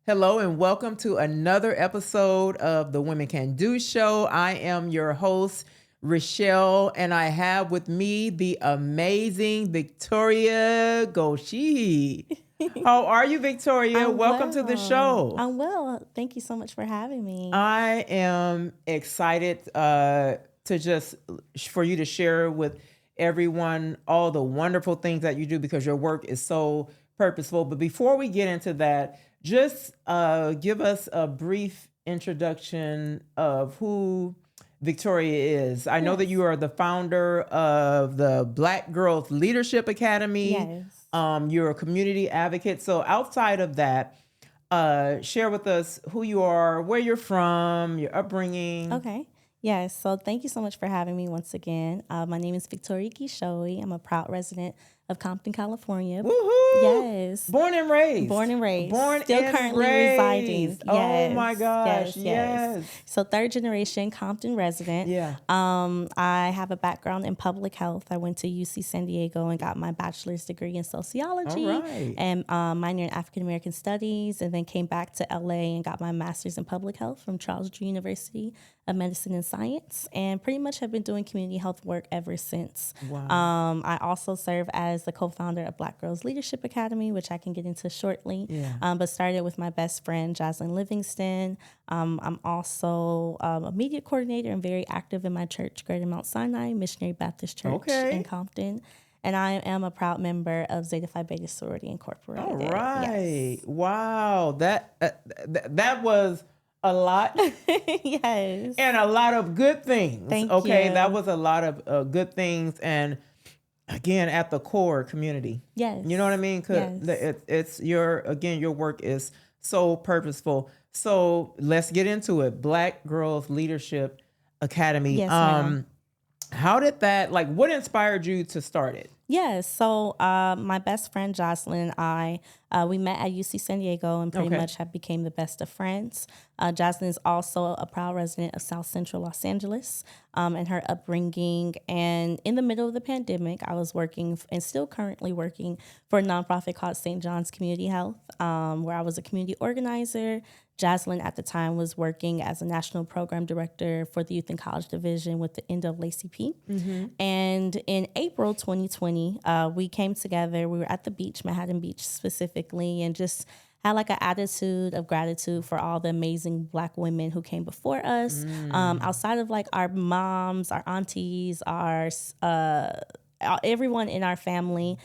Hello and welcome to another episode of the Women Can Do Show. I am your host, Rochelle, and I have with me the amazing Victoria Gichohi. How are you, Victoria? Welcome to the show. I'm well. Thank you so much for having me. I am excited for you to share with everyone all the wonderful things that you do because your work is so purposeful. But before we get into that, just give us a brief introduction of who Victoria is. I know that you are the founder of the Black Girls Leadership Academy. Yes. You're a community advocate. So outside of that, share with us who you are, where you're from, your upbringing. Okay. Yes. So thank you so much for having me once again. My name is Victoria Gichohi. I'm a proud resident of Compton, California. Woohoo! Yes. Born and raised. Born and raised. Born Still and currently raised. residing. Yes. Oh my gosh. Yes. So third generation Compton resident. Yeah. I have a background in public health. I went to UC San Diego and got my bachelor's degree in sociology All right. and minor in African American studies, and then came back to LA and got my master's in public health from Charles Drew University of Medicine and Science, and pretty much have been doing community health work ever since. Wow. I also serve as the co-founder of Black Girls Leadership Academy, which I can get into shortly. Yeah. But started with my best friend, Jocelyn Livingston. I'm also a media coordinator and very active in my church, Greater Mount Sinai Missionary Baptist Church in Compton. And I am a proud member of Zeta Phi Beta Sorority Incorporated. All right. Yes. Wow. That was a lot. Yes. And a lot of good things. Thank okay. you. That was a lot of good things. And again, at the core, community. Yes. You know what I mean? Because it's your work is so purposeful. So let's get into it. Black Girls Leadership Academy. Yes, ma'am. How did that, what inspired you to start it? Yes. So my best friend Jocelyn and I, we met at UC San Diego and pretty much have became the best of friends. Jocelyn is also a proud resident of South Central Los Angeles and her upbringing. And in the middle of the pandemic, I was working and still currently working for a nonprofit called St. John's Community Health, where I was a community organizer. Jocelyn at the time was working as a national program director for the Youth and College Division with the NAACP. Mm-hmm. And in April 2020, we came together. We were at the beach, Manhattan Beach specifically, and just had like an attitude of gratitude for all the amazing Black women who came before us. Outside of like our moms, our aunties, our everyone in our family,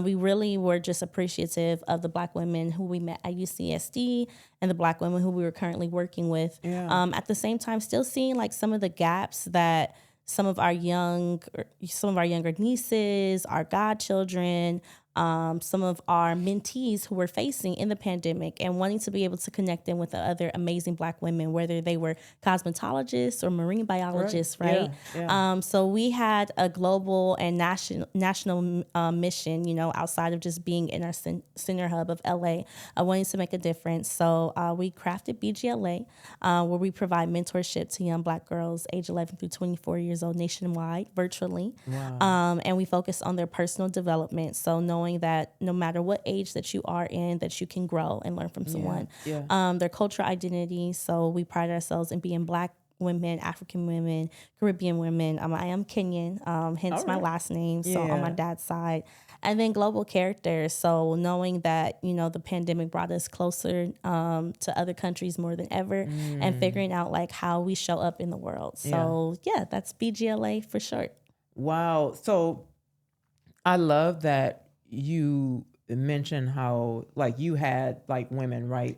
we really were just appreciative of the Black women who we met at UCSD and the Black women who we were currently working with. Yeah. At the same time, still seeing like some of the gaps that some of our younger nieces, our godchildren, some of our mentees who were facing in the pandemic, and wanting to be able to connect them with the other amazing Black women, whether they were cosmetologists or marine biologists, right? Yeah. So we had a global and national mission, outside of just being in our center hub of LA, wanting to make a difference. So we crafted BGLA, where we provide mentorship to young Black girls age 11 through 24 years old nationwide, virtually. Wow. And we focus on their personal development. So knowing that no matter what age that you are in, that you can grow and learn from someone. Yeah. Their cultural identity. So we pride ourselves in being Black women, African women, Caribbean women. I am Kenyan, hence my last name. So on my dad's side. And then global characters. So knowing that, the pandemic brought us closer to other countries more than ever, and figuring out like how we show up in the world. So that's BGLA for short. Wow. So I love that you mentioned how you had women, right?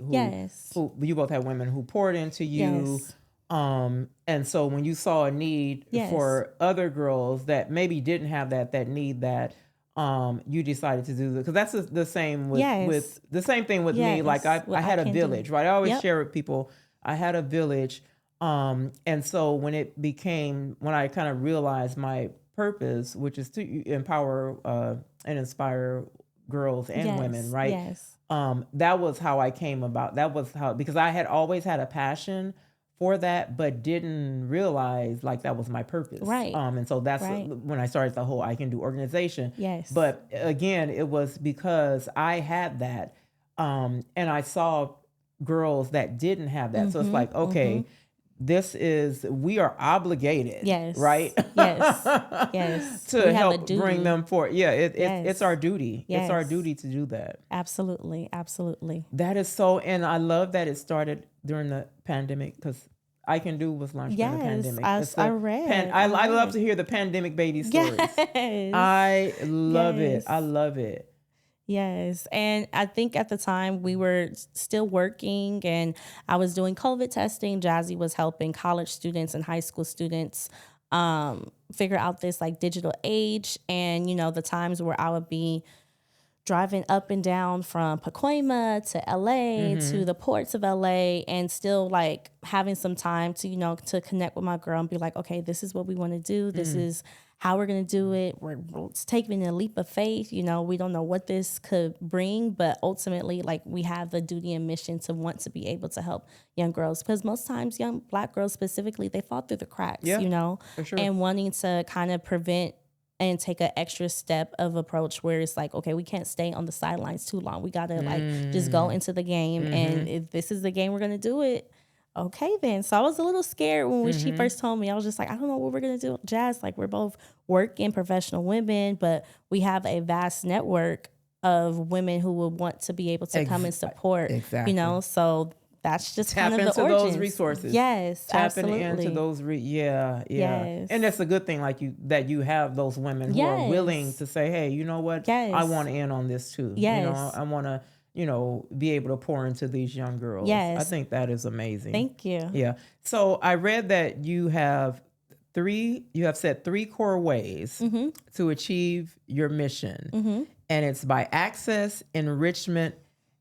Who you both had women who poured into you. Yes. And so when you saw a need for other girls that maybe didn't have that need, that you decided to do that, because that's the same with the same thing with me. Like I had a village, right? I always share with people. I had a village, and so when I kind of realized my purpose, which is to empower and inspire girls and women, right? Yes. That was how I came about. That was how, because I had always had a passion for that, but didn't realize that was my purpose. Right. And so that's when I started the whole I Can Do organization. Yes. But again, it was because I had that, and I saw girls that didn't have that. So it's like, okay, we are obligated, right? Yes. To help bring them forward. Yeah, it's our duty. It's our duty to do that. Absolutely. That is so, and I love that it started during the pandemic, because I Can Do was launched during the pandemic. I read. I love to hear the pandemic baby stories. I love it. I love it. Yes. And I think at the time we were still working, and I was doing COVID testing. Jazzy was helping college students and high school students figure out this like digital age. And, the times where I would be driving up and down from Pacoima to LA to the ports of LA, and still like having some time to, to connect with my girl and be like, okay, this is what we want to do. This is how we're going to do it. We're taking a leap of faith. We don't know what this could bring, but ultimately, like, we have the duty and mission to want to be able to help young girls, because most times young Black girls specifically, they fall through the cracks, for sure. And wanting to kind of prevent and take an extra step of approach where it's like, okay, we can't stay on the sidelines too long. We got to like just go into the game. And if this is the game, we're going to do it. Okay, then. So I was a little scared when she first told me. I was just like, I don't know what we're going to do. Jazz, like, we're both working professional women, but we have a vast network of women who would want to be able to come and support, so that's just tap kind of into the origins. Those resources. Yes, tapping absolutely. into those. Yes. And that's a good thing, like that you have those women who are willing to say, hey, you know what? I want in on this too. I want to, be able to pour into these young girls. I think that is amazing. Thank you. Yeah. So I read that you have set 3 core ways to achieve your mission, and it's by access, enrichment,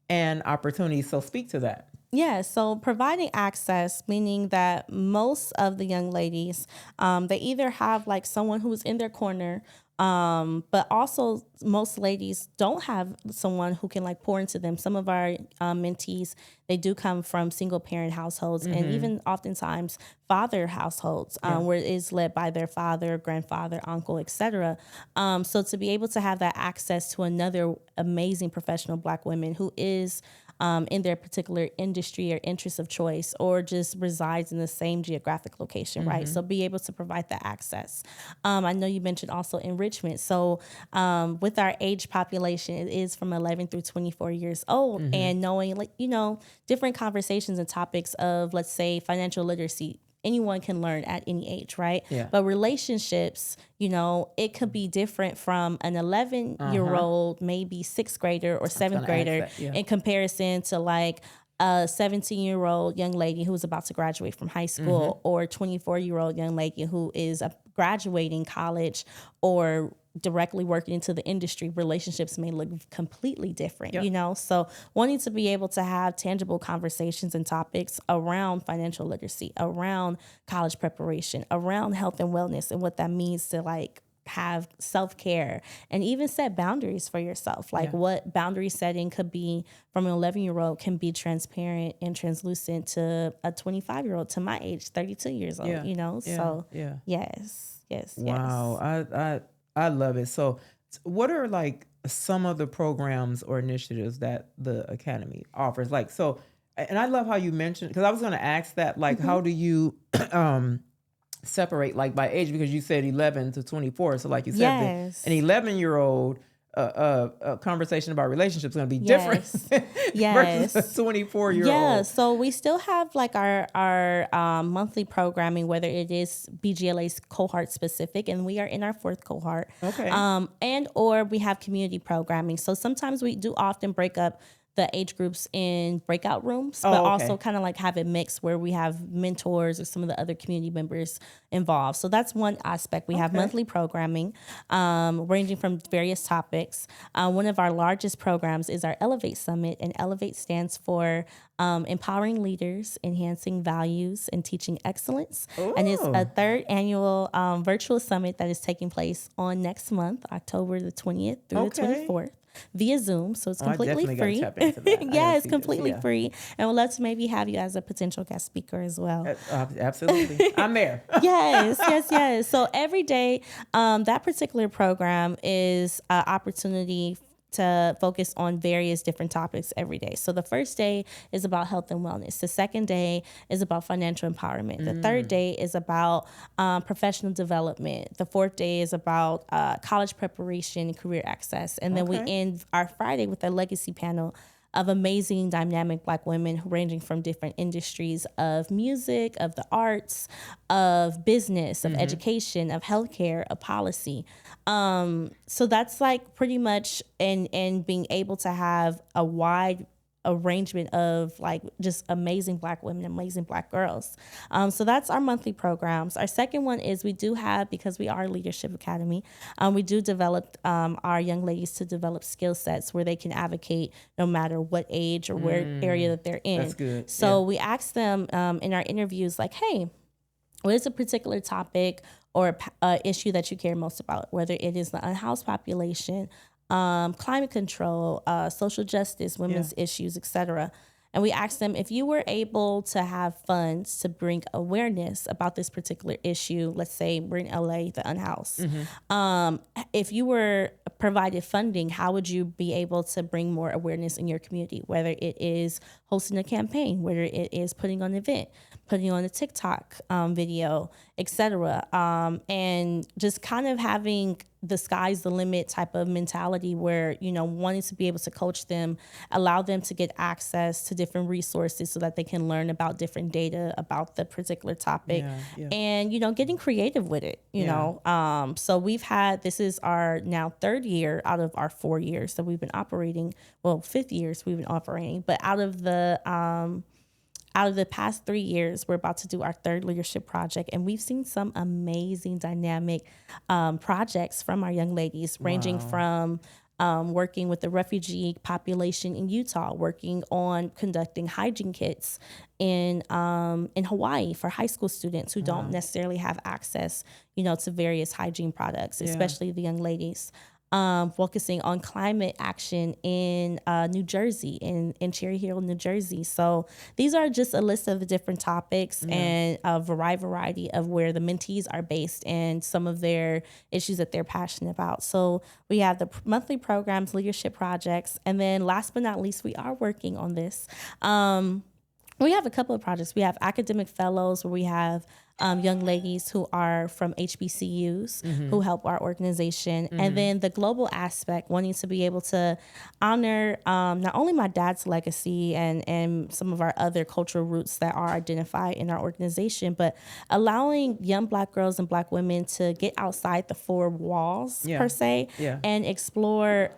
and opportunity. So speak to that. Yeah, so providing access, meaning that most of the young ladies, they either have like someone who's in their corner, but also most ladies don't have someone who can like pour into them. Some of our mentees, they do come from single parent households, and even oftentimes father households, where it is led by their father, grandfather, uncle, etc. So to be able to have that access to another amazing professional Black woman who is in their particular industry or interest of choice, or just resides in the same geographic location, right? So be able to provide that access. I know you mentioned also enrichment. So with our age population, it is from 11 through 24 years old, and knowing different conversations and topics of, let's say, financial literacy. Anyone can learn at any age, right? Yeah. But relationships, it could be different from an 11-year-old, maybe 6th grader or 7th grader, in comparison to like a 17-year-old young lady who's about to graduate from high school, or a 24-year-old young lady who is graduating college or directly working into the industry. Relationships may look completely different, So wanting to be able to have tangible conversations and topics around financial literacy, around college preparation, around health and wellness, and what that means to like have self-care, and even set boundaries for yourself. Like what boundary setting could be from an 11-year-old can be transparent and translucent to a 25-year-old, to my age, 32 years old, So yes. Wow. I love it. So what are like some of the programs or initiatives that the Academy offers? Like, so, and I love how you mentioned, because I was going to ask that, like, how do you separate like by age? Because you said 11 to 24. So like you said, an 11-year-old a conversation about relationships is going to be different versus a 24-year-old. Yeah, so we still have like our monthly programming, whether it is BGLA's cohort specific, and we are in our 4th cohort. Okay. And or we have community programming. So sometimes we do often break up the age groups in breakout rooms, but also kind of like have it mixed where we have mentors or some of the other community members involved. So that's one aspect. We have monthly programming ranging from various topics. One of our largest programs is our Elevate Summit, and Elevate stands for empowering leaders, enhancing values, and teaching excellence. Ooh. And it's a 3rd annual virtual summit that is taking place on next month, October the 20th through the 24th. Via Zoom, so it's completely free. It's completely free, and we'd love to maybe have you as a potential guest speaker as well. Absolutely, I'm there. Yes. So every day, that particular program is an opportunity to focus on various different topics every day. So the first day is about health and wellness. The second day is about financial empowerment. The third day is about professional development. The fourth day is about college preparation and career access. And then we end our Friday with a legacy panel of amazing, dynamic Black women ranging from different industries of music, of the arts, of business, of education, of healthcare, of policy. So that's like pretty much, and being able to have a wide arrangement of like just amazing Black women, amazing Black girls. So that's our monthly programs. Our second one is we do have, because we are a leadership academy, we do develop our young ladies to develop skill sets where they can advocate no matter what age or where area that they're in. That's good. So we ask them in our interviews like, hey, what is a particular topic or issue that you care most about, whether it is the unhoused population, climate control, social justice, women's issues, etc. And we asked them, if you were able to have funds to bring awareness about this particular issue, let's say we're in LA, the unhoused, if you were provided funding, how would you be able to bring more awareness in your community, whether it is hosting a campaign, whether it is putting on an event, putting on a TikTok video, etc. And just kind of having the sky's the limit type of mentality where, you know, wanting to be able to coach them, allow them to get access to different resources so that they can learn about different data about the particular topic and, you know, getting creative with it, you know. So we've had, this is our now third year out of our 4 years that we've been operating, well, 5th years we've been operating, but out of the past 3 years, we're about to do our third leadership project, and we've seen some amazing dynamic projects from our young ladies, ranging from working with the refugee population in Utah, working on conducting hygiene kits in Hawaii for high school students who don't necessarily have access, you know, to various hygiene products, especially the young ladies. Focusing on climate action in New Jersey, in Cherry Hill, New Jersey. So these are just a list of the different topics and a variety of where the mentees are based and some of their issues that they're passionate about. So we have the monthly programs, leadership projects, and then last but not least, we are working on this. We have a couple of projects. We have academic fellows where we have young ladies who are from HBCUs who help our organization. And then the global aspect, wanting to be able to honor not only my dad's legacy and some of our other cultural roots that are identified in our organization, but allowing young Black girls and Black women to get outside the 4 walls per se and explore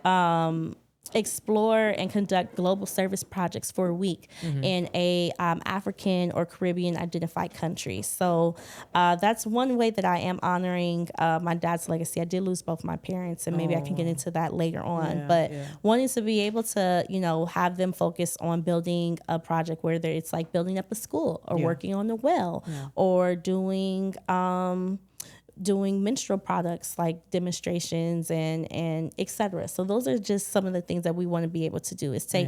and conduct global service projects for a week in a African or Caribbean identified country. So that's one way that I am honoring my dad's legacy. I did lose both my parents, and maybe I can get into that later on. But wanting to be able to, you know, have them focus on building a project, whether it's like building up a school or working on a well or doing menstrual products like demonstrations and et cetera. So those are just some of the things that we want to be able to do, is take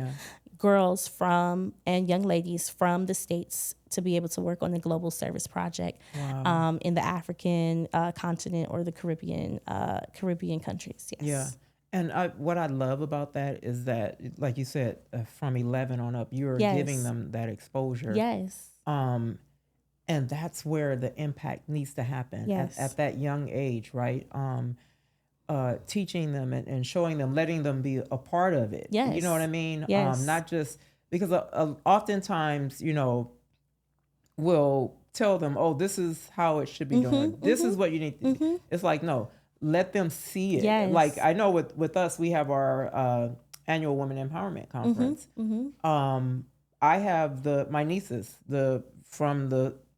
girls from and young ladies from the States to be able to work on a global service project in the African continent or the Caribbean countries. Yes. Yeah. And what I love about that is that, like you said, from 11 on up, you're giving them that exposure. Yes. And that's where the impact needs to happen at that young age, right? Teaching them and showing them, letting them be a part of it. Yes. You know what I mean? Yes. Not just because oftentimes, you know, we'll tell them, oh, this is how it should be done. This is what you need to do. It's like, no, let them see it. Yes. Like I know with us, we have our annual Women Empowerment Conference. I have my nieces,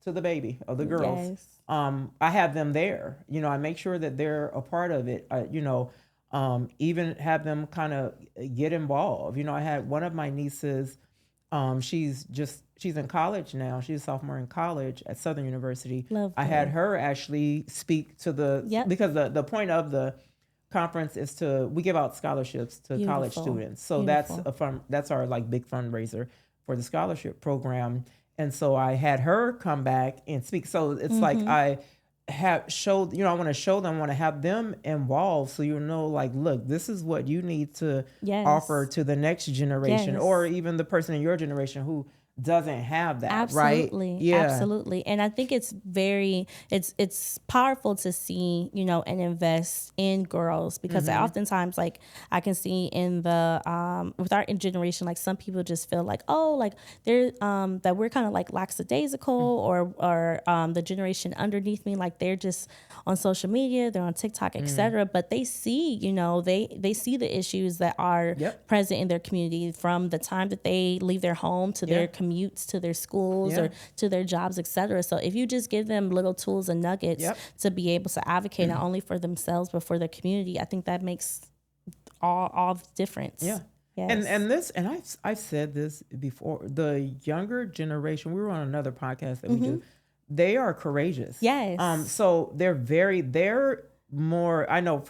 to the baby of the girls. Yes. I have them there. You know, I make sure that they're a part of it. You know, even have them kind of get involved. You know, I had one of my nieces. She's in college now. She's a sophomore in college at Southern University. Love I had her actually speak to because the point of the conference is we give out scholarships to college students. So that's our like big fundraiser for the scholarship program. And so I had her come back and speak. So it's like I want to show them, I want to have them involved, so like, look, this is what you need to offer to the next generation, or even the person in your generation who doesn't have that. Absolutely. Right? Yeah. Absolutely. And I think it's it's powerful to see, and invest in girls, because oftentimes, like, I can see in the with our generation, like, some people just feel like, oh, like, they're that we're kind of like lackadaisical, or the generation underneath me, like, they're just on social media, they're on TikTok, etc. But they see, they see the issues that are present in their community, from the time that they leave their home to their commutes to their schools or to their jobs, etc. So if you just give them little tools and nuggets to be able to advocate not only for themselves but for their community, I think that makes all the difference. Yeah. Yes. And I've said this before, the younger generation, we were on another podcast that we do, they are courageous. Yes. So they're more, I know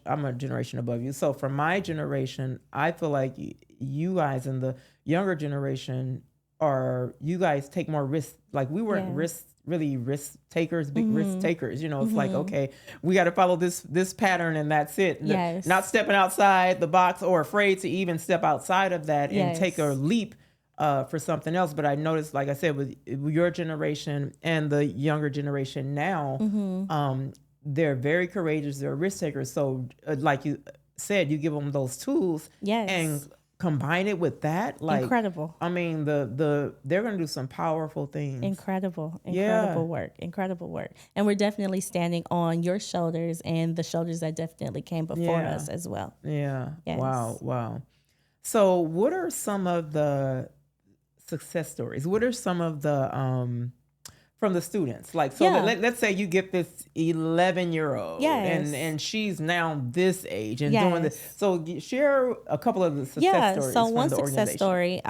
I'm a generation above you. So for my generation, I feel like you guys in the younger generation you guys take more risks. Like, we weren't really risk takers, big risk takers. It's like, okay, we got to follow this pattern and that's it. Yes. Not stepping outside the box, or afraid to even step outside of that and take a leap for something else. But I noticed, like I said, with your generation and the younger generation now, they're very courageous. They're risk takers. So like you said, you give them those tools and combine it with that, like, incredible. I mean, they're gonna do some powerful things. Incredible work. And we're definitely standing on your shoulders and the shoulders that definitely came before us as well. Yeah. Yes. Wow. So what are some of the success stories? What are some of the from the students? Like, so let's say you get this 11-year-old, and she's now this age and doing this. So share a couple of the success stories. So one success story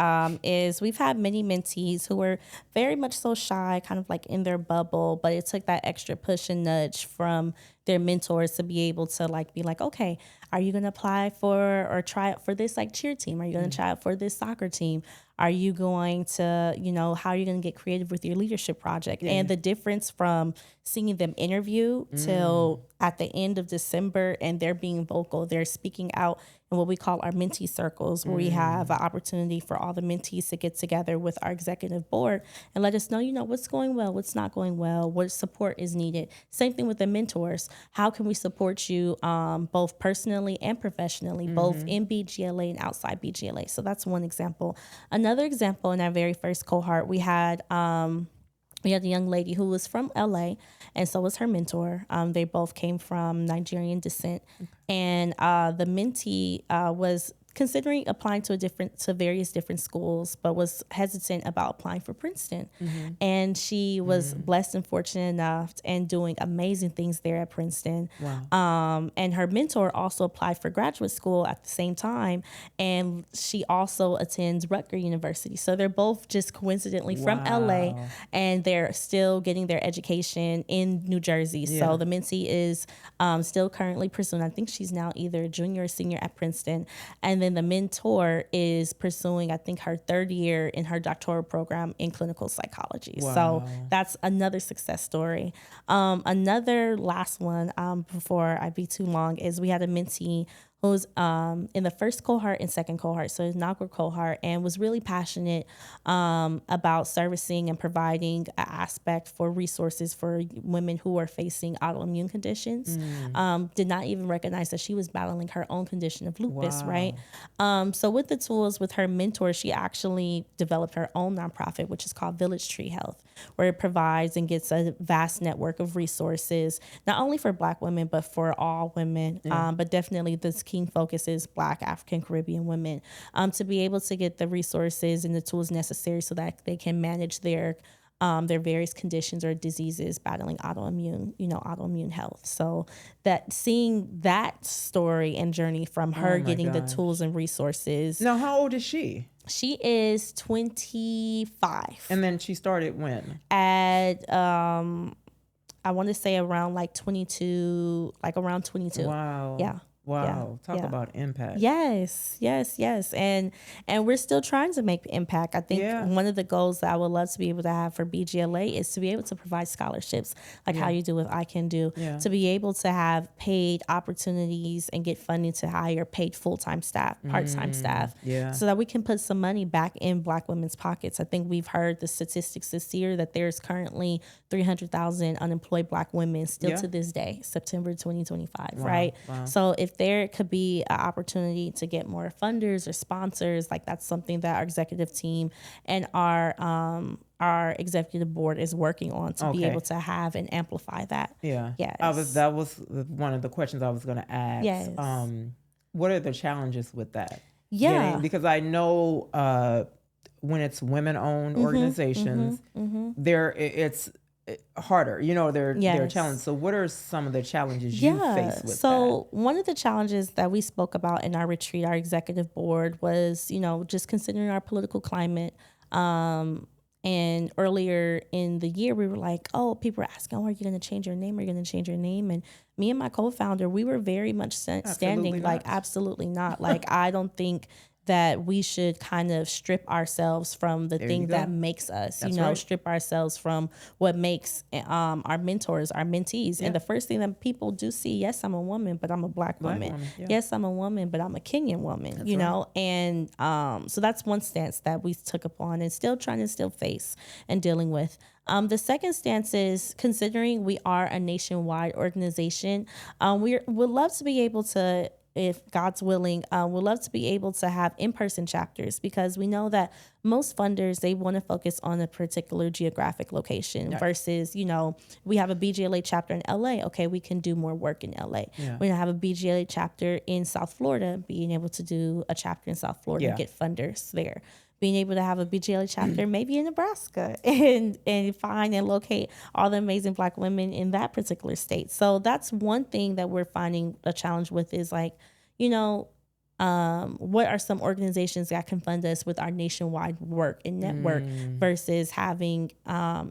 is we've had many mentees who were very much so shy, kind of like in their bubble, but it took that extra push and nudge from their mentors to be able to, like, be like, okay, are you going to apply for or try out for this, like, cheer team? Are you going to try out for this soccer team? Are you going to, how are you going to get creative with your leadership project? And the difference from seeing them interview till at the end of December, and they're being vocal, they're speaking out in what we call our mentee circles, where we have an opportunity for all the mentees to get together with our executive board and let us know, what's going well, what's not going well, what support is needed. Same thing with the mentors. How can we support you both personally and professionally, both in BGLA and outside BGLA? So that's one example. Another example, in our very first cohort, we had a young lady who was from LA, and so was her mentor. They both came from Nigerian descent. And the mentee was considering applying to various different schools, but was hesitant about applying for Princeton. And she was blessed and fortunate enough and doing amazing things there at Princeton. Wow. And her mentor also applied for graduate school at the same time, and she also attends Rutgers University. So they're both just coincidentally from LA, and they're still getting their education in New Jersey. So the mentee is still currently pursuing, I think she's now either junior or senior at Princeton. And then the mentor is pursuing, I think, her third year in her doctoral program in clinical psychology. Wow. So that's another success story. Another last one before I be too long is we had a mentee who's in the first cohort and second cohort, so inaugural cohort, and was really passionate about servicing and providing an aspect for resources for women who are facing autoimmune conditions. Did not even recognize that she was battling her own condition of lupus, right? So with the tools, with her mentor, she actually developed her own nonprofit, which is called Village Tree Health, where it provides and gets a vast network of resources, not only for Black women, but for all women, but definitely this key focus is Black, African, Caribbean women, to be able to get the resources and the tools necessary so that they can manage their various conditions or diseases battling autoimmune health. So that seeing that story and journey from her getting the tools and resources. Now, how old is she? She is 25. And then she started when? At I want to say around 22. Wow. Yeah. Wow. Talk about impact. Yes. And we're still trying to make impact. I think one of the goals that I would love to be able to have for BGLA is to be able to provide scholarships, like how you do with CANDO, to be able to have paid opportunities and get funding to hire paid full-time staff, part-time staff, so that we can put some money back in Black women's pockets. I think we've heard the statistics this year that there's currently 300,000 unemployed Black women still to this day, September 2025, right? Wow. So if there could be an opportunity to get more funders or sponsors, like that's something that our executive team and our executive board is working on to be able to have and amplify that. Yes. That was one of the questions I was going to ask. Yes. What are the challenges with that? Because I know when it's women-owned organizations, it's harder, they're challenged. So what are some of the challenges you face with that? One of the challenges that we spoke about in our retreat, our executive board, was, just considering our political climate. And earlier in the year, we were like, oh, people were asking, oh, are you going to change your name? Are you going to change your name? And me and my co-founder, we were very much standing like, absolutely not. Like, I don't think that we should kind of strip ourselves from the thing that makes us, strip ourselves from what makes our mentors, our mentees. And the first thing that people do see, yes, I'm a woman, but I'm a Black woman. Yes, I'm a woman, but I'm a Kenyan woman, know? And so that's one stance that we took upon and still trying to face and dealing with. The second stance is, considering we are a nationwide organization, we would love to be able to, if God's willing, we'd love to be able to have in-person chapters, because we know that most funders, they want to focus on a particular geographic location versus, we have a BGLA chapter in LA. Okay, we can do more work in LA. We're going to have a BGLA chapter in South Florida, being able to do a chapter in South Florida and get funders there. Being able to have a BGLA chapter maybe in Nebraska and find and locate all the amazing Black women in that particular state. So that's one thing that we're finding a challenge with, is like, what are some organizations that can fund us with our nationwide work and network versus having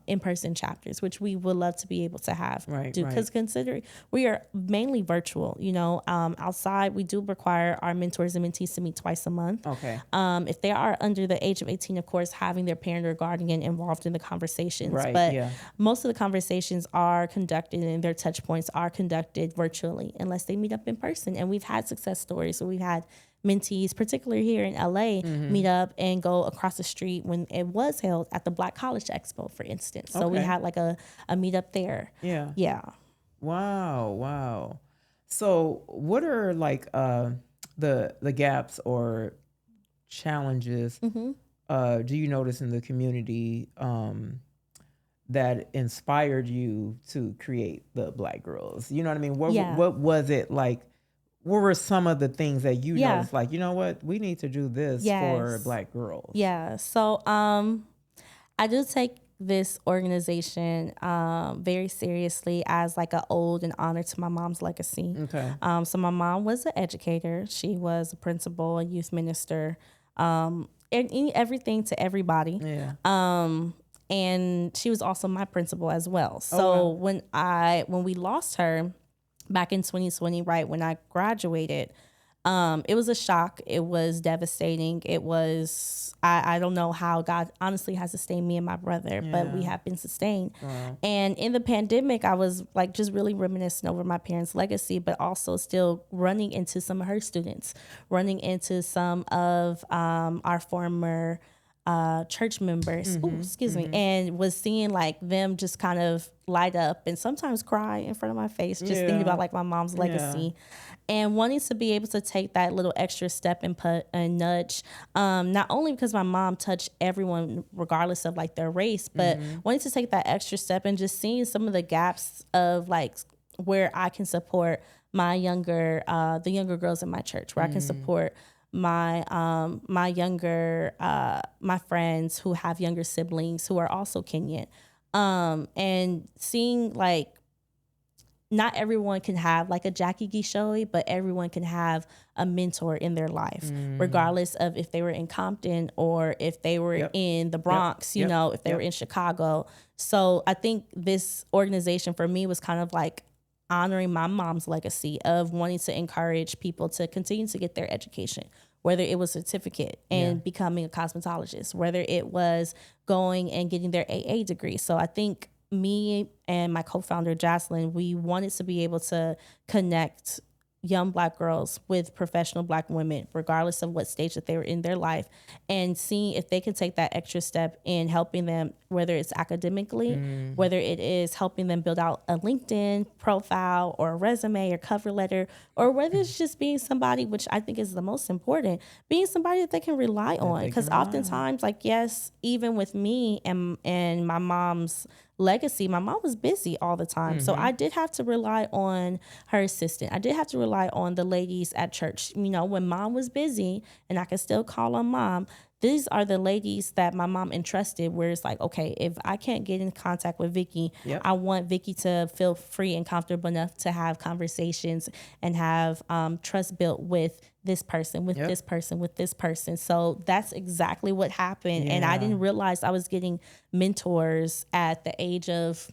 in-person chapters, which we would love to be able to have. Because considering we are mainly virtual, outside we do require our mentors and mentees to meet twice a month. If they are under the age of 18, of course, having their parent or guardian involved in the conversations. But most of the conversations are conducted and their touch points are conducted virtually unless they meet up in person. And we've had success stories. So we've had mentees, particularly here in LA, meet up and go across the street when it was held at the Black College Expo, for instance. So we had like a meetup there. Wow. So what are like the gaps or challenges do you notice in the community that inspired you to create the Black Girls? You know what I mean? What was it like? What were some of the things that you noticed, like, you know what, we need to do this for Black girls? So I do take this organization very seriously as like an ode and honor to my mom's legacy. So my mom was an educator. She was a principal, a youth minister, and everything to everybody. And she was also my principal as well. So when we lost her back in 2020, right when I graduated, it was a shock. It was devastating. It was, I don't know how God honestly has sustained me and my brother, but we have been sustained. And in the pandemic, I was like just really reminiscing over my parents' legacy, but also still running into some of her students, running into some of our former church members, and was seeing like them just kind of light up and sometimes cry in front of my face, just thinking about like my mom's legacy, and wanting to be able to take that little extra step and put a nudge, not only because my mom touched everyone regardless of like their race, but wanting to take that extra step and just seeing some of the gaps of like where I can support my younger, the younger girls in my church, where I can support my friends who have younger siblings who are also Kenyan, and seeing like not everyone can have like a Jackie Gichohi, but everyone can have a mentor in their life, regardless of if they were in Compton or if they were in the Bronx, you know, if they were in Chicago. So I think this organization for me was kind of like honoring my mom's legacy of wanting to encourage people to continue to get their education, whether it was a certificate and becoming a cosmetologist, whether it was going and getting their AA degree. So I think me and my co-founder, Jocelyn, we wanted to be able to connect young Black girls with professional Black women, regardless of what stage that they were in their life, and seeing if they can take that extra step in helping them, whether it's academically, whether it is helping them build out a LinkedIn profile or a resume or cover letter, or whether it's just being somebody, which I think is the most important, being somebody that they can rely on. Because oftentimes, like, yes, even with me and my mom's legacy, my mom was busy all the time. So I did have to rely on her assistant. I did have to rely on the ladies at church. You know, when mom was busy and I could still call on mom, these are the ladies that my mom entrusted, where it's like, okay, if I can't get in contact with Vicky, I want Vicky to feel free and comfortable enough to have conversations and have trust built with this person, with this person, with this person. So that's exactly what happened. And I didn't realize I was getting mentors at the age of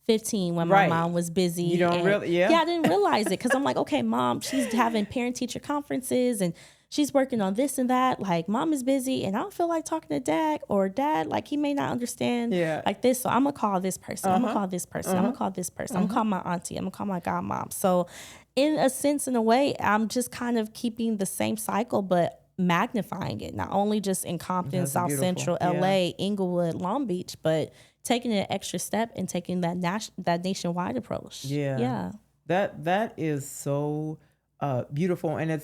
15 when my mom was busy. You don't really, I didn't realize it because I'm like, okay, mom, she's having parent teacher conferences and she's working on this and that. Like, mom is busy and I don't feel like talking to dad, or dad, like, he may not understand like this. So I'm going to call this person. I'm going to call this person. I'm going to call this person. I'm going to call my auntie. I'm going to call my godmom. So in a sense, in a way, I'm just kind of keeping the same cycle, but magnifying it, not only just in Compton, That's South beautiful. Central, LA, Inglewood, Long Beach, but taking an extra step and taking that that nationwide approach. Yeah. That is so beautiful. And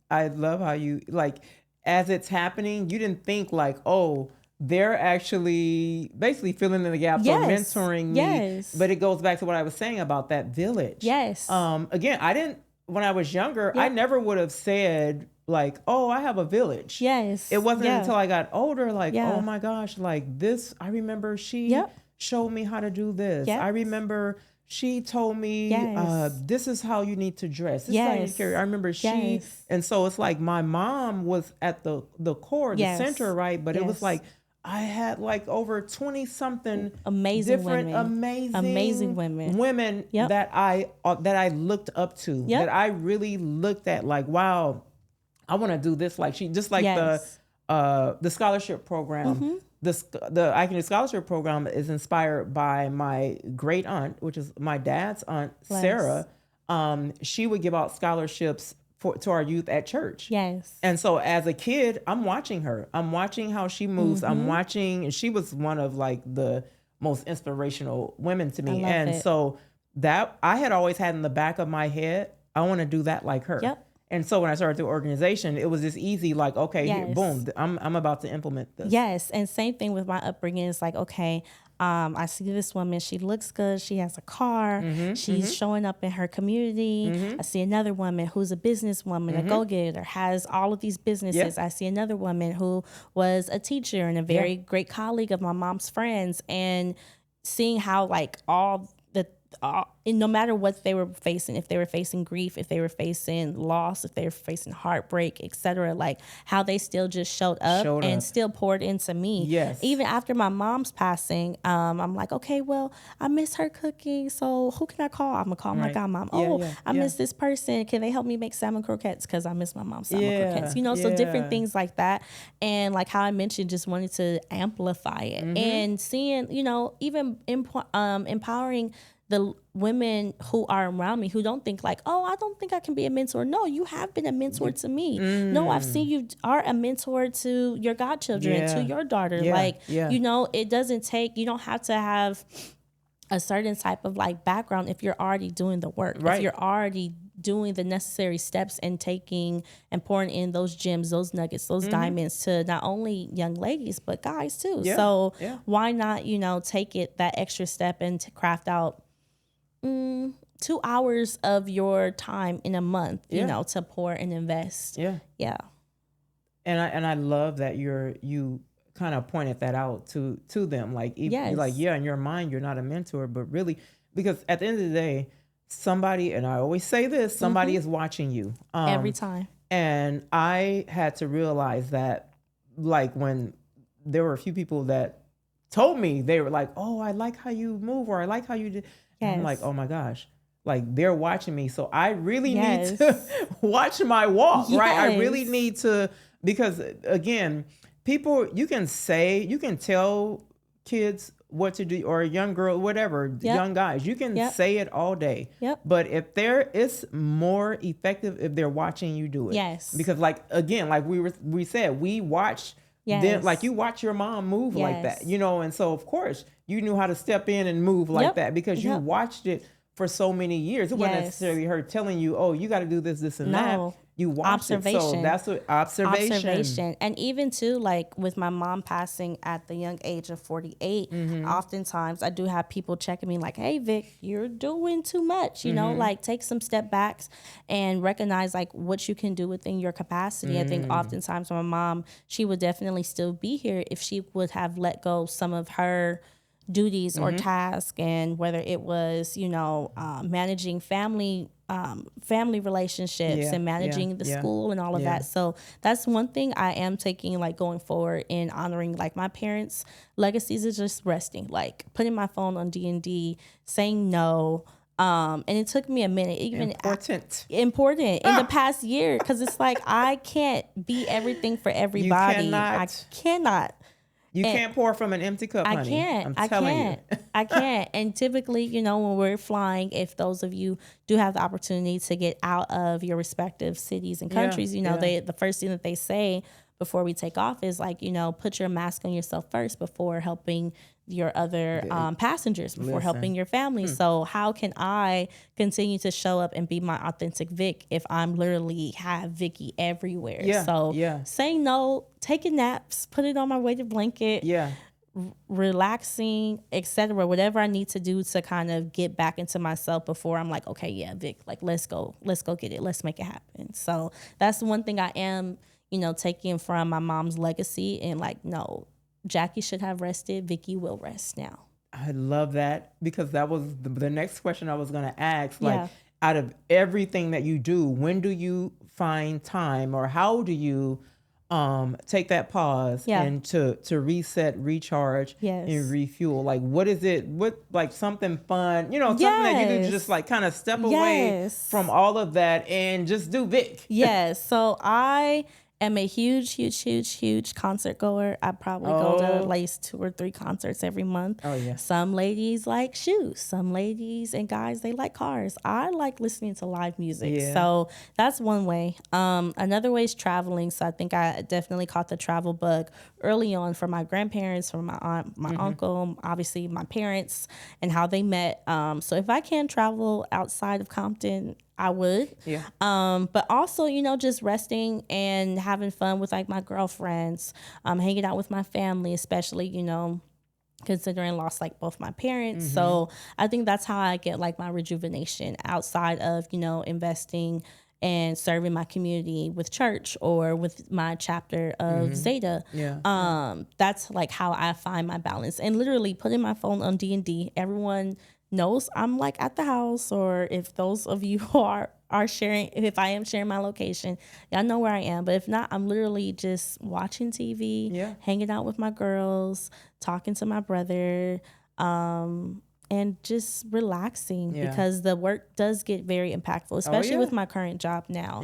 I love how you, like, as it's happening, you didn't think like, oh, they're actually basically filling in the gaps or mentoring me. But it goes back to what I was saying about that village. Again, when I was younger, I never would have said like, oh, I have a village. It wasn't until I got older, like, oh my gosh, like this, I remember she showed me how to do this. I remember she told me, this is how you need to dress. This is how you carry. I remember and so it's like my mom was at the core, the center, right? But it was like, I had like over 20 something amazing different, women. amazing women that I looked up to, that I really looked at like, wow, I want to do this. Like she, just like the scholarship program, the I Can Do Scholarship program is inspired by my great aunt, which is my dad's aunt, Sarah. She would give out scholarships to our youth at church. And so as a kid, I'm watching her. I'm watching how she moves. I'm watching, and she was one of like the most inspirational women to me. And so that I had always had in the back of my head, I want to do that like her. And so when I started the organization, it was just easy, like, okay, here, boom, I'm about to implement this. And same thing with my upbringing. It's like, okay, I see this woman, she looks good, she has a car, she's showing up in her community. I see another woman who's a businesswoman, a go-getter, has all of these businesses. I see another woman who was a teacher and a very great colleague of my mom's friends, and seeing how like and no matter what they were facing, if they were facing grief, if they were facing loss, if they were facing heartbreak, etc., like how they still just showed up and still poured into me. Even after my mom's passing, I'm like, okay, well, I miss her cooking, so who can I call? I'm gonna call my godmom. I miss this person. Can they help me make salmon croquettes? Because I miss my mom's salmon croquettes. You know, so different things like that. And like how I mentioned, just wanted to amplify it and seeing, you know, even empowering the women who are around me who don't think like, oh, I don't think I can be a mentor. No, you have been a mentor to me. No, I've seen you are a mentor to your godchildren, to your daughter. You know, it doesn't take, you don't have to have a certain type of like background if you're already doing the work. If you're already doing the necessary steps and taking and pouring in those gems, those nuggets, those diamonds to not only young ladies, but guys too. So why not, you know, take it that extra step and to craft out 2 hours of your time in a month, you know, to pour and invest. And I love that you kind of pointed that out to them, like, like, in your mind you're not a mentor, but really, because at the end of the day, somebody, and I always say this, somebody is watching you every time. And I had to realize that, like, when there were a few people that told me, they were like, oh, I like how you move, or I like how you did. I'm like, oh my gosh, like they're watching me. So I really need to watch my walk, right? I really need to, because again, people, you can tell kids what to do, or a young girl, whatever, young guys, you can say it all day. But if it's more effective if they're watching you do it. Because like, again, like we said, we watch them, like you watch your mom move like that, you know, and so of course you knew how to step in and move like that because you watched it for so many years. It wasn't necessarily her telling you, oh, you got to do this, this, and that. You watched it. So that's what observation. And even too, like with my mom passing at the young age of 48, oftentimes I do have people checking me like, hey, Vic, you're doing too much, you know, like take some step backs and recognize like what you can do within your capacity. I think oftentimes my mom, she would definitely still be here if she would have let go some of her duties or tasks, and whether it was, you know, managing family relationships and managing the school and all of that. So that's one thing I am taking, like going forward in honoring like my parents' legacies, is just resting, like putting my phone on D&D, saying no. And it took me a minute, even important in the past year, because it's like I can't be everything for everybody. I cannot. You can't pour from an empty cup, honey. I'm telling you. I can't. And typically, you know, when we're flying, if those of you do have the opportunity to get out of your respective cities and countries, you know, the first thing that they say before we take off is like, you know, put your mask on yourself first before helping your other passengers, before helping your family. So how can I continue to show up and be my authentic Vic if I'm literally have Vicky everywhere? Saying no, taking naps, put it on my weighted blanket, relaxing, etc., whatever I need to do to kind of get back into myself before I'm like, okay, yeah, Vic, like let's go get it, let's make it happen. So that's one thing I am, you know, taking from my mom's legacy, and like, no, Jackie should have rested. Vicky will rest now. I love that, because that was the next question I was going to ask. Like, out of everything that you do, when do you find time, or how do you take that pause and to reset, recharge, and refuel? Like, what is it? What, like something fun, you know, something that you can just like kind of step away from all of that and just do Vic. So I am a huge concert goer. I probably go to at least 2 or 3 concerts every month. Some ladies like shoes. Some ladies and guys, they like cars. I like listening to live music. So that's one way. Another way is traveling. So I think I definitely caught the travel bug early on from my grandparents, from my aunt, my uncle, obviously my parents, and how they met. So if I can travel outside of Compton, I would. But also, you know, just resting and having fun with like my girlfriends, hanging out with my family, especially, you know, considering lost like both my parents. So I think that's how I get like my rejuvenation outside of, you know, investing and serving my community with church or with my chapter of Zeta. That's like how I find my balance, and literally putting my phone on D&D. Everyone knows I'm like at the house, or if those of you who are sharing, if I am sharing my location, y'all know where I am. But if not, I'm literally just watching TV, hanging out with my girls, talking to my brother, and just relaxing, because the work does get very impactful, especially with my current job now.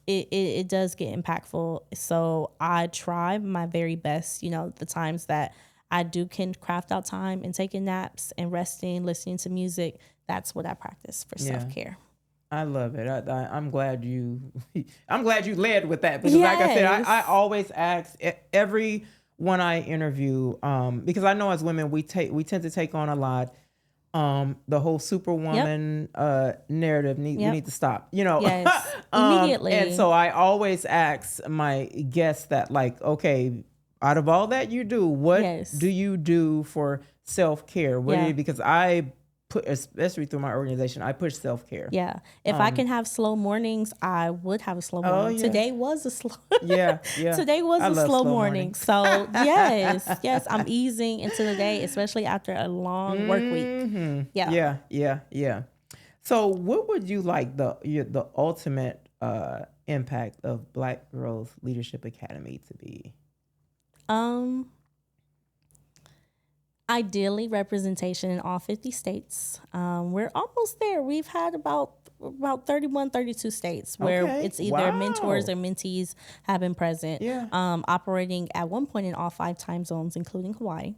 It does get impactful. So I try my very best, you know, the times that I can craft out time and taking naps and resting, listening to music. That's what I practice for self-care. I love it. I'm glad you led with that, because like I said, I always ask everyone I interview, because I know as women we tend to take on a lot. The whole superwoman narrative we need to stop, you know. Immediately. And so I always ask my guests that, like, okay, out of all that you do, what do you do for self-care? Because I put, especially through my organization, I push self-care. If I can have slow mornings, I would have a slow morning. Today was a slow Today was a slow morning. So yes, I'm easing into the day, especially after a long work week. So what would you like the ultimate impact of Black Girls Leadership Academy to be? Ideally, representation in all 50 states. We're almost there. We've had about 31, 32 states where it's either mentors or mentees have been present. Yeah. Operating at one point in all 5 time zones, including Hawaii.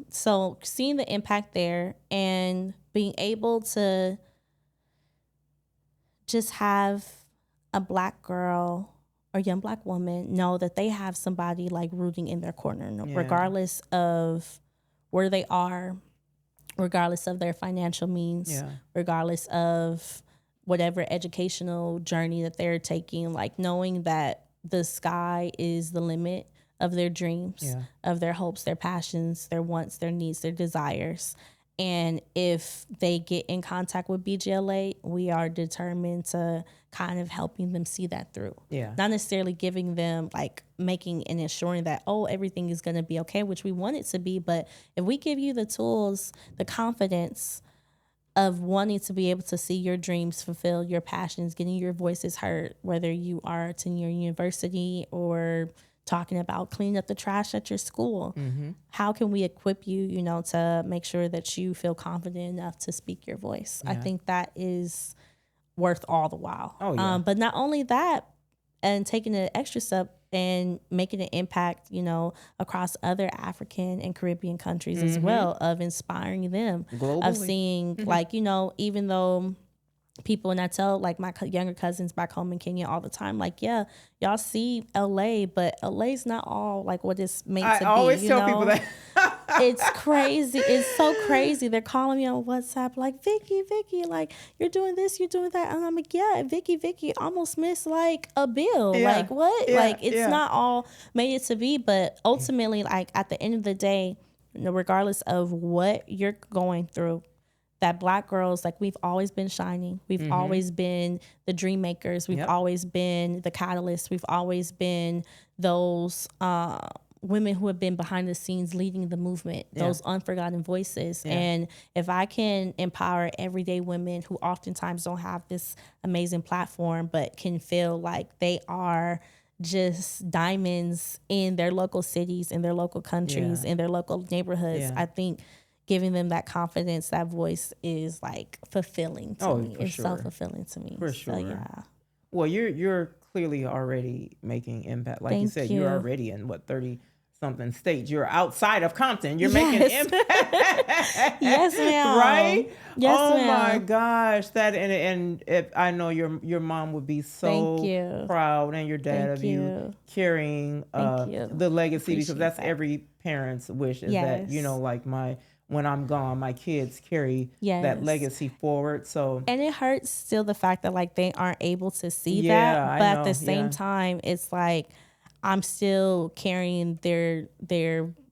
So seeing the impact there and being able to just have a Black girl or young Black woman know that they have somebody like rooting in their corner, regardless of where they are, regardless of their financial means, regardless of whatever educational journey that they're taking, like knowing that the sky is the limit of their dreams, of their hopes, their passions, their wants, their needs, their desires. And if they get in contact with BGLA, we are determined to kind of helping them see that through. Not necessarily giving them like making and ensuring that, everything is going to be okay, which we want it to be. But if we give you the tools, the confidence of wanting to be able to see your dreams fulfilled, your passions, getting your voices heard, whether you are attending your university or talking about cleaning up the trash at your school. How can we equip you, to make sure that you feel confident enough to speak your voice? I think that is worth all the while. But not only that, and taking an extra step and making an impact, across other African and Caribbean countries as well, of inspiring them, globally. Of seeing like, even though people, and I tell like my younger cousins back home in Kenya all the time, like, y'all see LA, but LA's not all like what it's made to be. I always tell people that. It's crazy. It's so crazy. They're calling me on WhatsApp like, Vicky, like, you're doing this, you're doing that. And I'm like, Vicky almost missed like a bill. Like what? Like it's not all made it to be. But ultimately, like at the end of the day, regardless of what you're going through, that Black girls, like we've always been shining. We've always been the dream makers. We've always been the catalysts. We've always been those women who have been behind the scenes leading the movement, those unforgotten voices. And if I can empower everyday women who oftentimes don't have this amazing platform, but can feel like they are just diamonds in their local cities, in their local countries, in their local neighborhoods, I think giving them that confidence, that voice is like fulfilling to me. It's so fulfilling to me. For sure. So, Well, you're clearly already making impact. Like you said, you're already in 30 something states. You're outside of Compton. You're making impact. Yes, ma'am. Right? Yes, ma'am. My gosh. That and if I know your mom would be so proud, and your dad of you carrying the legacy, because that's every parent's wish, is that, like when I'm gone, my kids carry that legacy forward. So, and it hurts still the fact that like they aren't able to see that, but at the same time, it's like I'm still carrying their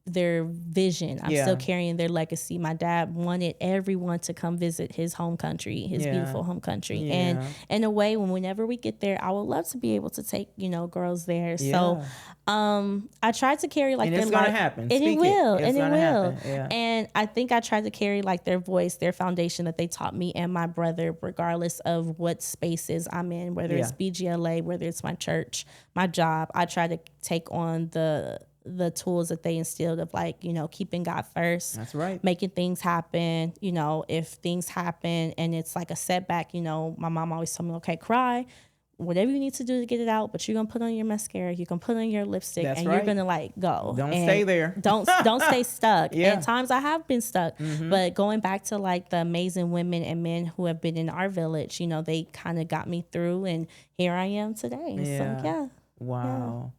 vision. I'm still carrying their legacy. My dad wanted everyone to come visit his home country, his beautiful home country. And in a way, whenever we get there, I would love to be able to take, girls there. So I tried to carry like and their it's gonna happen. And it will. And it will. Yeah. And I think I tried to carry like their voice, their foundation that they taught me and my brother, regardless of what spaces I'm in, whether it's BGLA, whether it's my church, my job. I try to take on the tools that they instilled of like, keeping God first. That's right. Making things happen. If things happen and it's like a setback, my mom always told me, okay, cry, whatever you need to do to get it out, but you're going to put on your mascara, you're going to put on your lipstick, and you're going to like go. Don't stay there. Don't stay stuck. And times I have been stuck, but going back to like the amazing women and men who have been in our village, they kind of got me through, and here I am today. So Wow.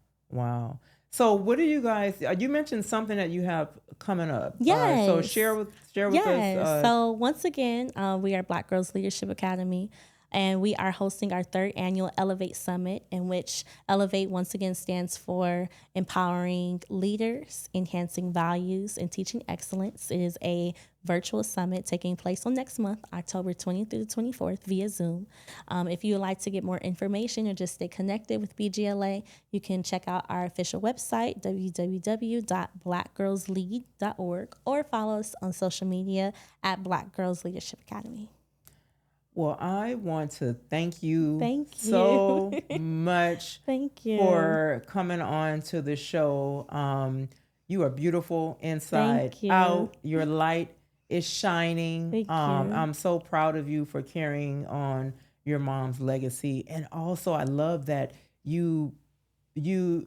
So what do you guys, you mentioned something that you have coming up. Yes. So share with us. So once again, we are Black Girls Leadership Academy, and we are hosting our 3rd annual Elevate Summit, in which Elevate once again stands for empowering leaders, enhancing values, and teaching excellence. It is a virtual summit taking place on next month, October 20th through the 24th via Zoom. If you would like to get more information or just stay connected with BGLA, you can check out our official website, www.blackgirlslead.org, or follow us on social media at Black Girls Leadership Academy. Well, I want to thank you so much Thank you for coming on to the show. You are beautiful inside out. Your light is shining. Thank you. I'm so proud of you for carrying on your mom's legacy. And also I love that you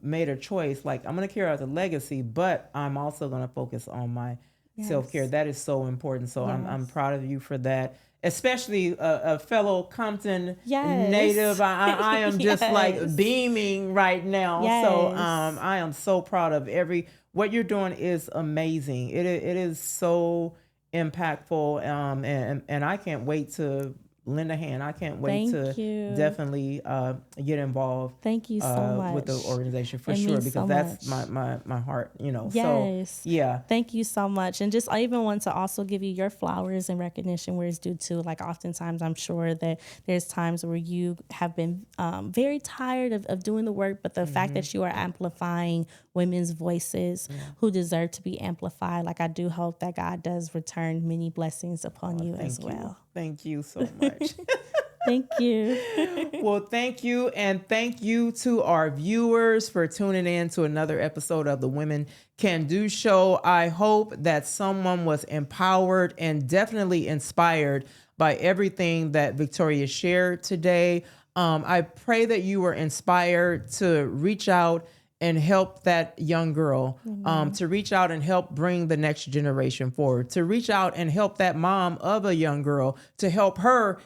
made a choice, like, I'm going to carry out the legacy, but I'm also going to focus on my self-care. That is so important. So I'm proud of you for that, especially a fellow Compton native. I am just like beaming right now. So I am so proud of what you're doing is amazing. It is so impactful. And I can't wait to lend a hand. I can't wait to definitely get involved. Thank you so much with the organization for sure, because that's my heart, Yes. So yeah. Thank you so much. And just I even want to also give you your flowers and recognition where it's due to. Like, oftentimes I'm sure that there's times where you have been very tired of doing the work, but the fact that you are amplifying women's voices who deserve to be amplified, like, I do hope that God does return many blessings upon you as well. Thank you so much. Thank you. Well, thank you. And thank you to our viewers for tuning in to another episode of the Women Can Do Show. I hope that someone was empowered and definitely inspired by everything that Victoria shared today. I pray that you were inspired to reach out and help that young girl, to reach out and help bring the next generation forward, to reach out and help that mom of a young girl, to help her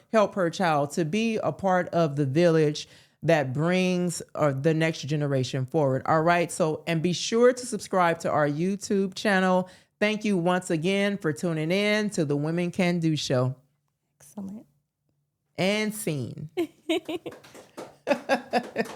child, to be a part of the village that brings the next generation forward. All right. So, and be sure to subscribe to our YouTube channel. Thank you once again for tuning in to the Women Can Do Show. Excellent. And scene.